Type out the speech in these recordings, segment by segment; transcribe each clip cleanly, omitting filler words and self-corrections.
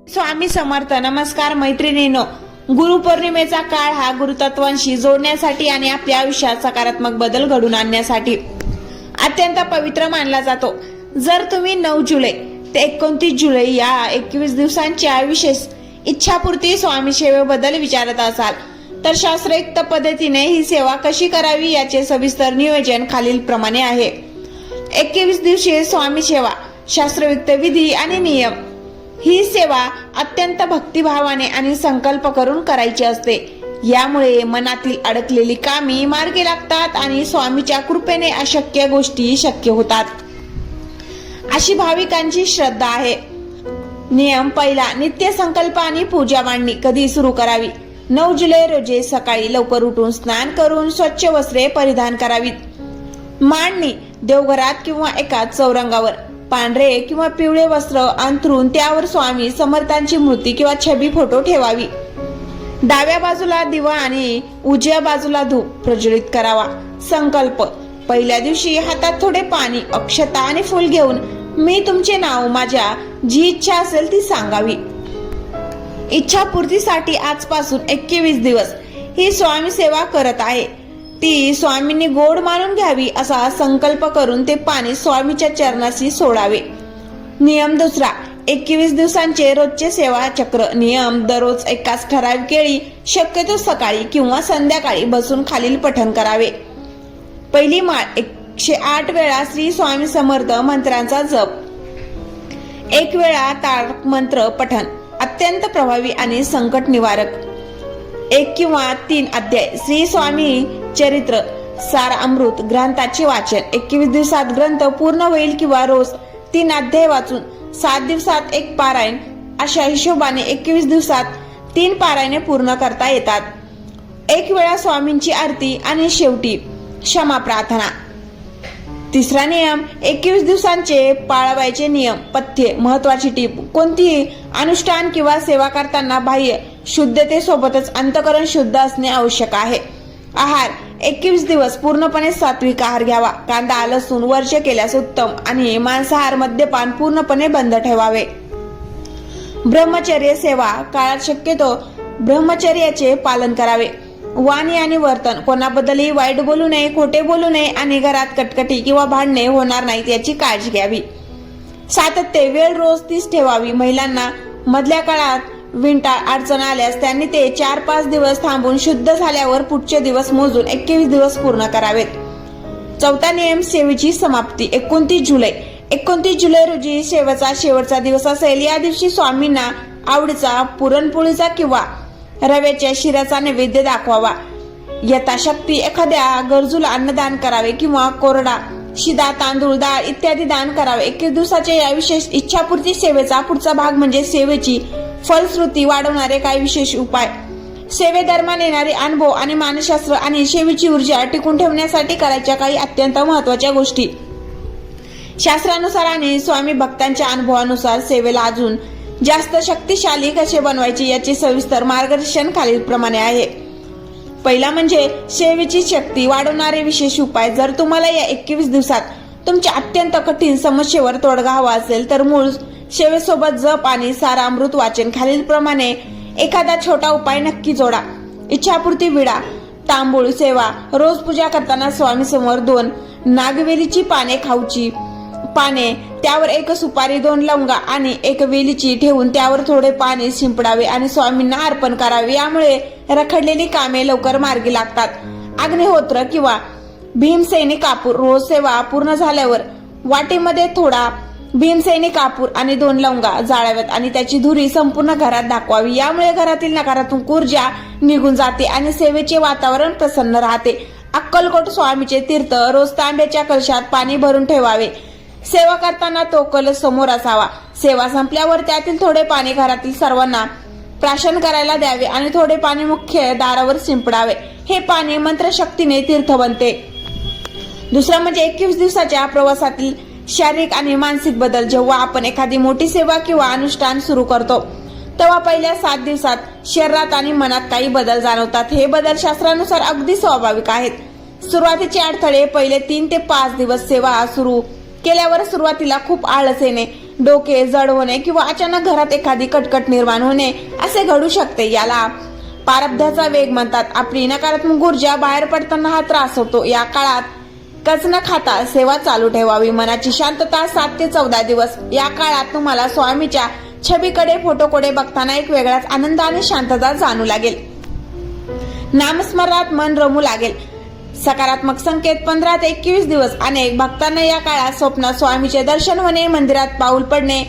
स्वामी समर्थ. नमस्कार मैत्रिणींनो, गुरुपौर्णिमेचा काळ हा गुरुतत्वांशी जोडण्यासाठी आणि आपल्या आयुष्यात सकारात्मक बदल घडून आणण्यासाठी अत्यंत पवित्र मानला जातो. जर तुम्ही 9 जुलै ते 29 जुलै या 21 दिवसांच्या विशेष इच्छापूर्ती स्वामी सेवेबद्दल विचारत असाल तर शास्त्रोक्त पद्धतीने ही सेवा कशी करावी याचे सविस्तर नियोजन खालील प्रमाणे आहे. 21 दिवसीय स्वामी सेवा, शास्त्रोक्त विधी आणि नियम. ही सेवा अत्यंत भक्तिभावाने आणि संकल्प करून करायची असते. यामुळे मनातील अडकलेली कामी मार्गी लागतात आणि स्वामीच्या कृपेने अशक्य गोष्टी शक्य होतात, अशी भाविकांची श्रद्धा आहे. नियम पहिला, नित्य संकल्प आणि पूजा मांडणी. कधी सुरू करावी? 9 जुलै रोजी सकाळी लवकर उठून स्नान करून स्वच्छ वस्त्रे परिधान करावीत. मांडणी देवघरात किंवा एका चौरंगावर पांढरे किंवा पिवळे वस्त्र अंथरून त्यावर स्वामी समर्थांची मूर्ती किंवा छबी फोटो ठेवावी. डाव्या बाजूला दिवा आणि उजव्या बाजूला धूप प्रज्वलित करावा. संकल्प: पहिल्या दिवशी हातात थोडे पाणी, अक्षता आणि फूल घेऊन मी तुमचे नाव, माझ्या जी इच्छा असेल ती सांगावी. इच्छापूर्तीसाठी आजपासून 21 दिवस ही स्वामी सेवा करत आहे ती स्वामींनी गोड मानून घ्यावी असा संकल्प करून ते पाणी स्वामीच्या चरणाशी सोडावे. नियम दुसरा, 21 दिवसांचे रोजचे सेवा चक्र. नियम: दररोज एकाच ठराविक वेळी, शक्यतो सकाळी किंवा संध्याकाळी बसून खालील पठण करावे. पहिली माळ: 108 वेळा श्री स्वामी समर्थ मंत्रांचा जप. 1 वेळा तारक मंत्र पठण, अत्यंत प्रभावी आणि संकट निवारक. 1 किंवा 3 अध्याय श्री स्वामी चरित्र सार अमृत ग्रंथाचे वाचन. 21 दिवसात ग्रंथ पूर्ण होईल किंवा रोज 3 अध्याय वाचून 7 दिवसात 1 पारायण, अशा हिशोबाने 21 दिवसात 3 पारायणे पूर्ण करता येतात. 1 वेळा स्वामींची आरती आणि शेवटी क्षमा प्रार्थना. तिसरा नियम: 21 दिवसांचे पाळावयाचे नियम. पथ्य. महत्वाची टीप: कोणतीही अनुष्ठान किंवा सेवा करताना बाह्य शुद्धतेसोबतच अंतःकरण शुद्ध असणे आवश्यक आहे. आहार: 21 दिवस पूर्णपणे सात्विक आहार घ्यावा. कांदा, लसूण वर्ज केल्यास उत्तम आणि मांसाहार, मद्यपान पूर्णपणे बंद ठेवावे. ब्रह्मचर्य सेवा काळात शक्यतो ब्रह्मचर्याचे पालन करावे. वाणी आणि वर्तन: कोणाबद्दलही वाईट बोलू नये, खोटे बोलू नये आणि घरात कटकटी किंवा भांडणे होणार नाहीत याची काळजी घ्यावी. सातत्य: वेळ रोज 30 ठेवावी. महिलांना मधल्या काळात विंटाळ अडचण आल्यास त्यांनी ते 4-5 दिवस थांबून शुद्ध झाल्यावर पुढचे दिवस मोजून 21 दिवस पूर्ण करावेत. चौथा नियम: सेवेची समाप्ती. 29 जुलै. 29 जुलै रोजी सेवेचा शेवटचा दिवस असेल. या दिवशी स्वामींना आवडीचा पुरणपोळीचा किंवा रव्याच्या शिऱ्याचा नैवेद्य दाखवावा. यथाशक्ती एखाद्या गरजूला अन्नदान करावे किंवा कोरडा शिदा, तांदूळ, डाळ इत्यादी दान करावे. 21 दिवसाच्या या विशेष इच्छापूर्ती सेवेचा पुढचा भाग म्हणजे सेवेची फलश्रुती वाढवणारे काही विशेष उपाय. सेवेदरम्यान येणारे अनुभव आणि मानसशास्त्र आणि सेवेची ऊर्जा टिकून ठेवण्यासाठी करायच्या काही अत्यंत महत्वाच्या गोष्टी. शास्त्रानुसार आणि स्वामी भक्तांच्या अनुभवानुसार सेवेला अजून जास्त शक्तिशाली कसे बनवायचे याचे सविस्तर मार्गदर्शन खालील प्रमाणे आहे. पहिला म्हणजे सेवेची शक्ती वाढवणारे विशेष उपाय. जर तुम्हाला या 21 दिवसात तुमच्या अत्यंत कठीण समस्येवर तोडगा हवा असेल तर मूळ सेवेसोबत जप आणि सारामृत वाचन खालील प्रमाणे एखादा छोटा उपाय नक्की जोडा. इच्छापूर्ती विडा, तांबूळ सेवा. रोज पूजा करताना स्वामी समोर 2 नागवेलीची पाने, खाऊची पाने, त्यावर 1 सुपारी, 2 लवंगा आणि 1 वेलीची ठेवून त्यावर थोडे पाणी शिंपडावे आणि स्वामींना अर्पण करावे. यामुळे रखडलेली कामे लवकर मार्गी लागतात. अग्निहोत्र किंवा भीमसेनी कापूर. रोज सेवा पूर्ण झाल्यावर वाटेमध्ये थोडा भीमसेनी कापूर आणि 2 लवंगा जाळाव्यात आणि त्याची धुरी संपूर्ण घरात दाखवावी. यामुळे घरातील नकारात्मक ऊर्जा निघून जाते आणि सेवेचे वातावरण प्रसन्न राहते. अक्कलकोट स्वामीचे तीर्थ. रोज तांब्याच्या कलशात पाणी भरून ठेवावे. सेवा करताना तो कलश समोर असावा. सेवा संपल्यावर त्यातील थोडे पाणी घरातील सर्वांना प्राशन करायला द्यावे आणि थोडे पाणी मुख्य दारावर शिंपडावे. हे पाणी मंत्रशक्तीने तीर्थ बनते. दुसरा म्हणजे 21 दिवसाच्या प्रवासातील शारीरिक आणि मानसिक बदल. जेव्हा आपण एखादी मोठी सेवा किंवा अनुष्ठान सुरू करतो तेव्हा पहिल्या 7 दिवसात शरीरात आणि मनात काही बदल जाणवतात. हे बदल शास्त्रानुसार अगदी स्वाभाविक आहेत. सुरुवातीचे अडथळे: पहिले 3 ते 5 दिवस सेवा सुरू केल्यावर सुरुवातीला खूप आळस येणे, डोके जड होणे किंवा अचानक घरात एखादी कटकट निर्माण होणे असे घडू शकते. याला प्रारब्धाचा वेग म्हणतात. आपली नकारात्मक ऊर्जा बाहेर पडताना हा त्रास होतो. या काळात कच न खाता सेवा चालू ठेवावी. मनाची शांतता 7 ते 14 दिवस. या काळात तुम्हाला स्वामीच्या छबीकडे फोटोकडे बघताना एक वेगळाच आनंद आणि शांतता जाणू लागेल. नामस्मरणात मन रमू लागेल. सकारात्मक संकेत 15 ते 21 दिवस. अनेक भक्तांना या काळात स्वप्नात स्वामीचे दर्शन होणे, मंदिरात पाऊल पडणे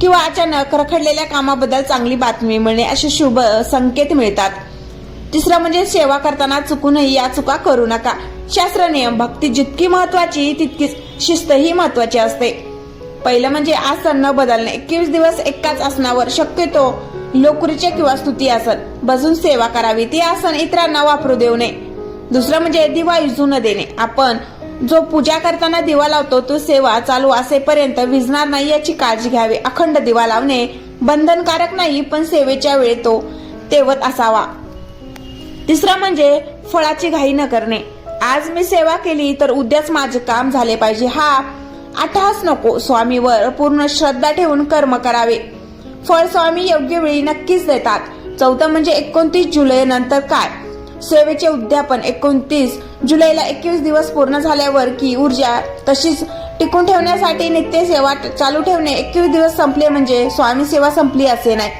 किंवा अचानक रखडलेल्या कामाबद्दल चांगली बातमी मिळणे असे शुभ संकेत मिळतात. तिसरं म्हणजे सेवा करताना चुकूनही या चुका करू नका. शास्त्र नियम. भक्ती जितकी महत्वाची तितकीच शिस्त ही महत्वाची असते. पहिलं म्हणजे आसन न बदलणे. 21 दिवस एकाच आसनावर, शक्यतो लोकरीचे किंवा स्तुती आसन बसून सेवा करावी. ती आसन इतरांना वापरू देऊ नये. दुसरं म्हणजे दिवा विझू न देणे. आपण जो पूजा करताना दिवा लावतो तो सेवा चालू असेपर्यंत विझणार नाही याची काळजी घ्यावी. अखंड दिवा लावणे बंधनकारक नाही, पण सेवेच्या वेळी तो तेवत असावा. तिसरं म्हणजे फळाची घाई न करणे. आज मी सेवा केली तर उद्याच माझे काम झाले पाहिजे हा अट्टहास नको. स्वामीवर पूर्ण श्रद्धा ठेवून कर्म करावे. फळ स्वामी योग्य वेळी नक्कीच देतात. चौथं म्हणजे 29 जुलै नंतर काय? सेवेचे उद्यापन 29 जुलैला 21 दिवस पूर्ण झाल्यावर की ऊर्जा तशीच टिकून ठेवण्यासाठी नित्य सेवा चालू ठेवणे. 21 दिवस संपले म्हणजे स्वामी सेवा संपली असे नाही.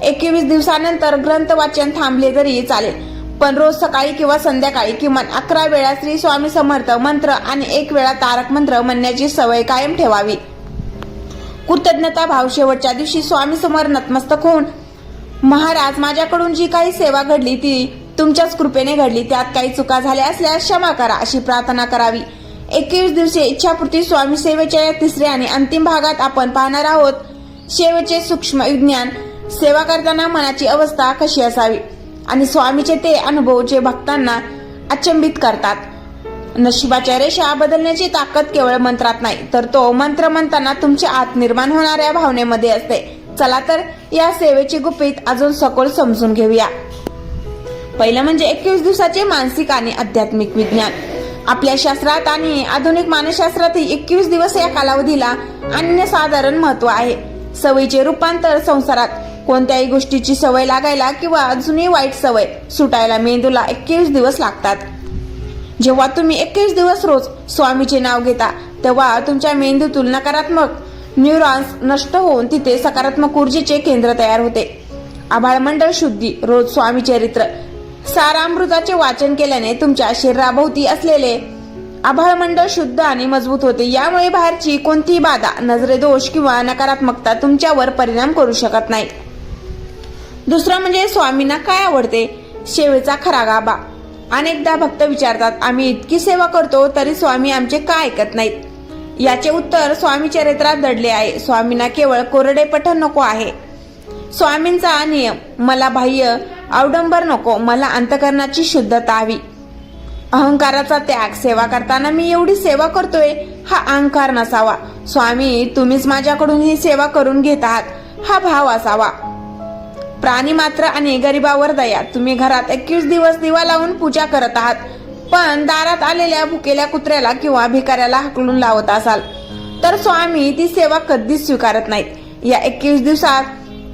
21 दिवसानंतर ग्रंथ वाचन थांबले तरी चालेल, पण रोज सकाळी किंवा संध्याकाळी किमान 11 वेळा श्री स्वामी समर्थ मंत्र आणि 1 वेळा तारक मंत्र म्हणण्याची सवय कायम ठेवावी. कृतज्ञता भाव. शेवटच्या दिवशी स्वामी समोर नतमस्तक होऊन, महाराज माझ्याकडून जी काही सेवा घडली ती तुमच्याच कृपेने घडली. त्यात काही चुका झाल्या असल्यास क्षमा करा अशी प्रार्थना करावी. 21 दिवसे इच्छापूर्ती. स्वामी सेवेच्या या तिसऱ्या आणि अंतिम भागात आपण पाहणार आहोत सेवेचे सूक्ष्म विज्ञान. सेवा करताना मनाची अवस्था कशी असावी आणि स्वामीचे ते अनुभव जे भक्तांना अचंबित करतात. नशिबाच्या रेषा बदलण्याची ताकद केवळ मंत्रात नाही, तर तो मंत्र म्हणताना तुमच्या आत निर्माण होणाऱ्या भावनेमध्ये असते. चला तर या सेवेची गुपित अजून सखोल समजून घेऊया. पहिलं म्हणजे 21 दिवसाचे मानसिक आणि आध्यात्मिक विज्ञान. आपल्या शास्त्रात आणि आधुनिक मानसशास्त्रातही 21 दिवस या कालावधीला अनन्यसाधारण महत्व आहे. सवयीचे रूपांतर. संसारात कोणत्याही गोष्टीची सवय लागायला किंवा जुनी वाईट सवय सुटायला मेंदूला 21 दिवस लागतात. जेव्हा तुम्ही 21 दिवस रोज स्वामीचे नाव घेता तेव्हा तुमच्या मेंदूतील नकारात्मक न्यूरॉन्स नष्ट होऊन तिथे सकारात्मक ऊर्जेचे केंद्र तयार होते. आभाळमंडळ शुद्धी. रोज स्वामी चरित्र सारामृताचे वाचन केल्याने तुमच्या शरीराभोवती असलेले आभाळमंडळ शुद्ध आणि मजबूत होते. यामुळे बाहेरची कोणतीही बाधा, नजरे दोष किंवा नकारात्मकता तुमच्यावर परिणाम करू शकत नाही. दुसरं म्हणजे स्वामींना काय आवडते? सेवेचा खरा गाभा. अनेकदा भक्त विचारतात, आम्ही इतकी सेवा करतो तरी स्वामी आमचे का ऐकत नाहीत? याचे उत्तर स्वामी चरित्रात दडले आहे. स्वामींना केवळ कोरडे पठण नको आहे. स्वामींचा नियम, मला बाह्य अवडंबर नको, मला अंतकरणाची शुद्धता हवी. अहंकाराचा त्याग. सेवा करताना मी एवढी सेवा करतोय हा अहंकार नसावा. स्वामी तुम्हीच माझ्याकडून ही सेवा करून घेत आहात हा भाव असावा. प्राणी मात्र आणि गरिबावर दया. तुम्ही घरात 21 दिवस दिवा लावून पूजा करत आहात, पण दारात आलेल्या भुकेल्या कुत्र्याला किंवा भिकाऱ्याला हाकलून लावत असाल तर स्वामी ती सेवा कधीच स्वीकारत नाहीत. या 21 दिवसात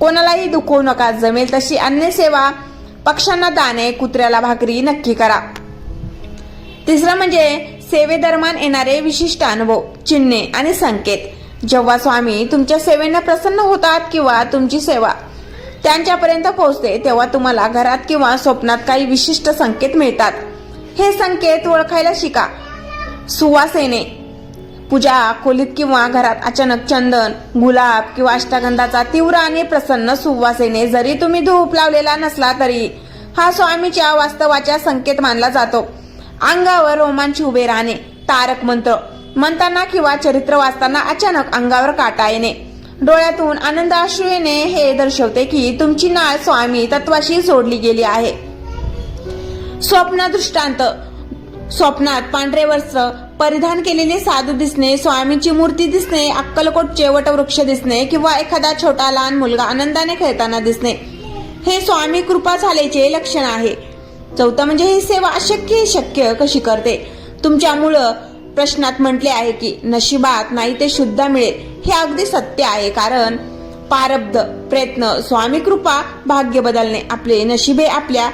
कोणालाही दुखवू नका. जमेल तशी अन्य सेवा, पक्ष्यांना दाणे, कुत्र्याला भाकरी नक्की करा. तिसरं म्हणजे सेवेदरम्यान येणारे विशिष्ट अनुभव, चिन्हे आणि संकेत. जेव्हा स्वामी तुमच्या सेवेने प्रसन्न होतात किंवा तुमची सेवा त्यांच्यापर्यंत पोहोचते तेव्हा तुम्हाला घरात किंवा स्वप्नात काही विशिष्ट संकेत मिळतात. हे संकेत ओळखायला शिका. सुवास येणे. पूजा खोलीत किंवा घरात अचानक चंदन, गुलाब किंवा अष्टगंधाचा तीव्र आणि प्रसन्न सुवास येणे. जरी तुम्ही धूप लावलेला नसला तरी हा स्वामीच्या वास्तवाचा संकेत मानला जातो. अंगावर रोमांच उभे राहणे. तारक मंत्र म्हणताना किंवा चरित्र वाचताना अचानक अंगावर काटा येणे. डोळ्यातून आनंद अश्रू येणे हे दर्शवते की तुमची नाळ स्वामी तत्वाशी जोडली गेली आहे. स्वप्न दृष्टांत. स्वप्नात पांढरे वस्त्र परिधान केलेले साधू दिसणे, स्वामींची मूर्ती दिसणे, अक्कलकोटचे वटवृक्ष दिसणे किंवा एखादा छोटा लहान मुलगा आनंदाने खेळताना दिसणे हे स्वामी कृपा झाल्याचे लक्षण आहे. चौथं म्हणजे ही सेवा अशक्य शक्य कशी करते? तुमच्या मूळ प्रश्नात म्हटले आहे की नशिबात नाही ते शुद्ध मिळेल. हे अगदी सत्य आहे, कारण प्रारब्ध, प्रयत्न, स्वामी कृपा, भाग्य बदलणे, आपले नशिबे आपल्या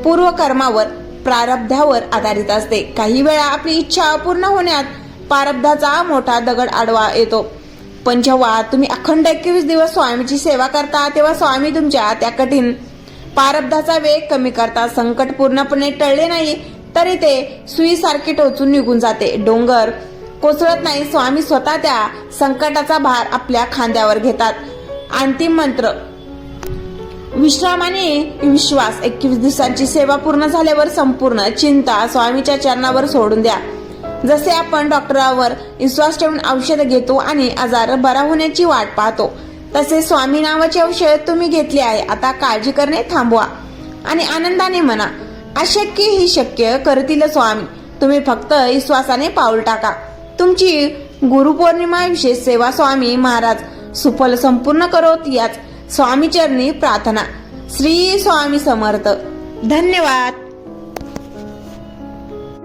पूर्वकर्मावर, प्रारब्धावर आधारित असते. काही वेळा आपली इच्छा अपूर्ण होण्यात प्रारब्धाचा मोठा दगड आडवा येतो. पण जेव्हा तुम्ही अखंड 21 दिवस स्वामीची सेवा करता, तेव्हा स्वामी तुमच्या त्या कठीण प्रारब्धाचा वेग कमी करतात. संकट पूर्णपणे टळले नाही तरी ते सुईसारखे टोचून निघून जाते. डोंगर कोसळत नाही, स्वामी स्वतः त्या संकटाचा भार आपल्या खांद्यावर घेतात. अंतिम मंत्र: विश्राम आणि विश्वास. 21 दिवसांची सेवा पूर्ण झाल्यावर संपूर्ण चिंता स्वामीच्या चरणावर सोडून द्या. जसे आपण डॉक्टरांवर विश्वास ठेवून औषध घेतो आणि आजार बरा होण्याची वाट पाहतो, तसे स्वामी नावाचे औषध तुम्ही घेतले आहे. आता काळजी करणे थांबवा आणि आनंदाने म्हणा, अशक्य ही शक्य करतील स्वामी. तुम्ही फक्त विश्वासाने पाऊल टाका. तुमची गुरुपौर्णिमा विशेष सेवा स्वामी महाराज सुफल संपूर्ण करोत, याच स्वामी चरणी प्रार्थना. श्री स्वामी समर्थ. धन्यवाद.